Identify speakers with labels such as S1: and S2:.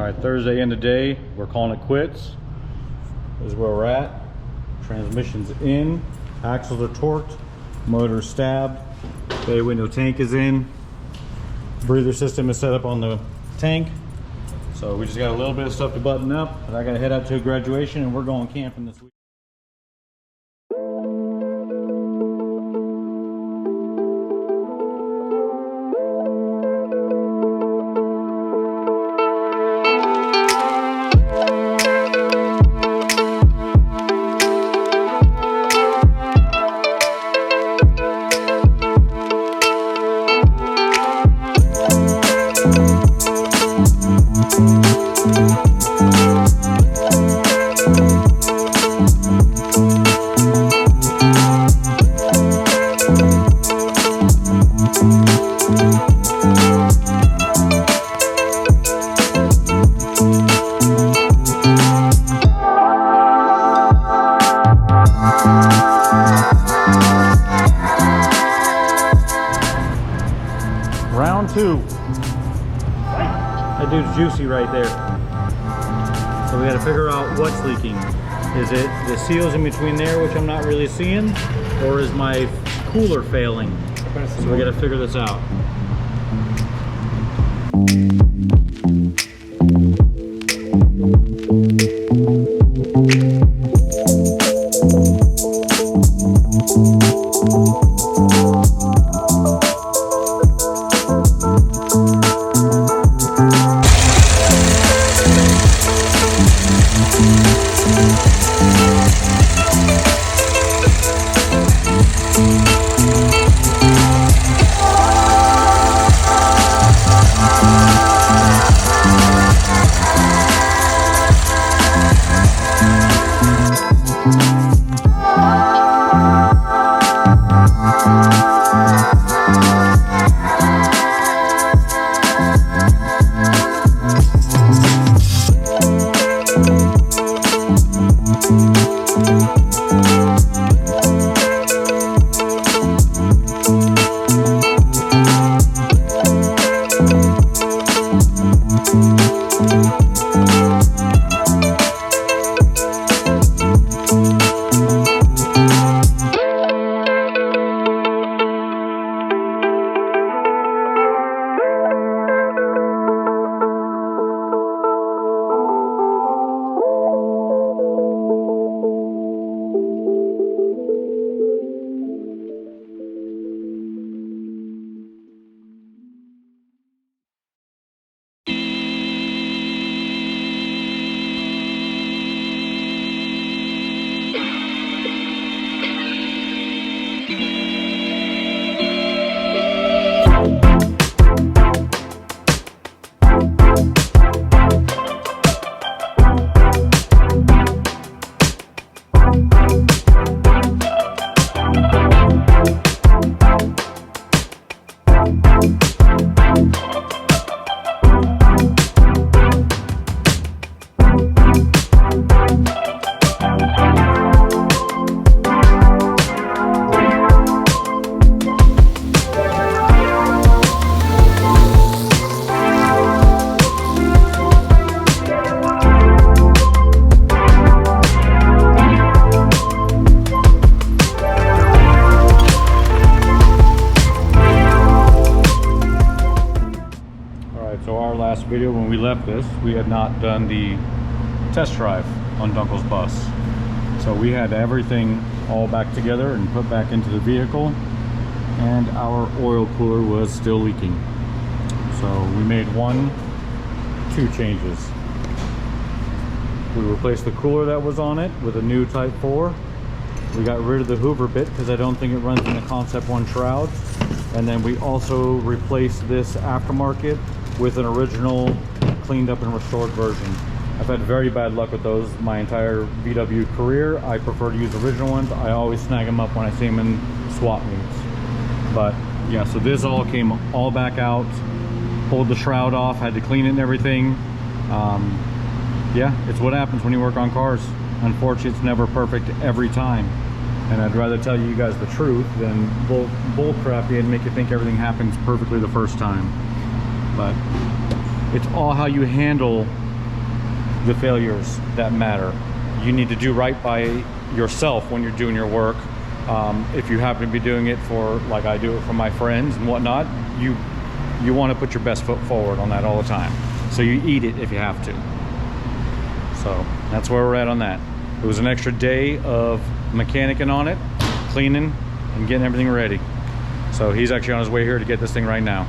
S1: right, Thursday end of day, we're calling it quits. This is where we're at. Transmission's in, axles are torqued, motor stabbed, bay window tank is in, breather system is set up on the tank. So we just got a little bit of stuff to button up, but I gotta head out to a graduation and we're going camping this week. Round two. That dude's juicy right there. So we got to figure out what's leaking. Is it the seals in between there, which I'm not really seeing, or is my cooler failing? So we got to figure this out. Video when we left this, we had not done the test drive on Dunkle's bus, so we had everything all back together and put back into the vehicle, and our oil cooler was still leaking. So we made two changes. We replaced the cooler that was on it with a new Type 4. We got rid of the Hoover bit because I don't think it runs in the Concept 1 shroud, and then we also replaced this aftermarket with an original cleaned up and restored version. I've had very bad luck with those my entire VW career. I prefer to use original ones. I always snag them up when I see them in swap meets. But yeah, so this all came all back out, pulled the shroud off, had to clean it and everything. Yeah, it's what happens when you work on cars. Unfortunately, it's never perfect every time. And I'd rather tell you guys the truth than bull crap you and make you think everything happens perfectly the first time. But it's all how you handle the failures that matter. You need to do right by yourself when you're doing your work. If you happen to be doing it for, like I do it for my friends and whatnot, you want to put your best foot forward on that all the time. So you eat it if you have to. So that's where we're at on that. It was an extra day of mechanicking on it, cleaning and getting everything ready. So he's actually on his way here to get this thing right now.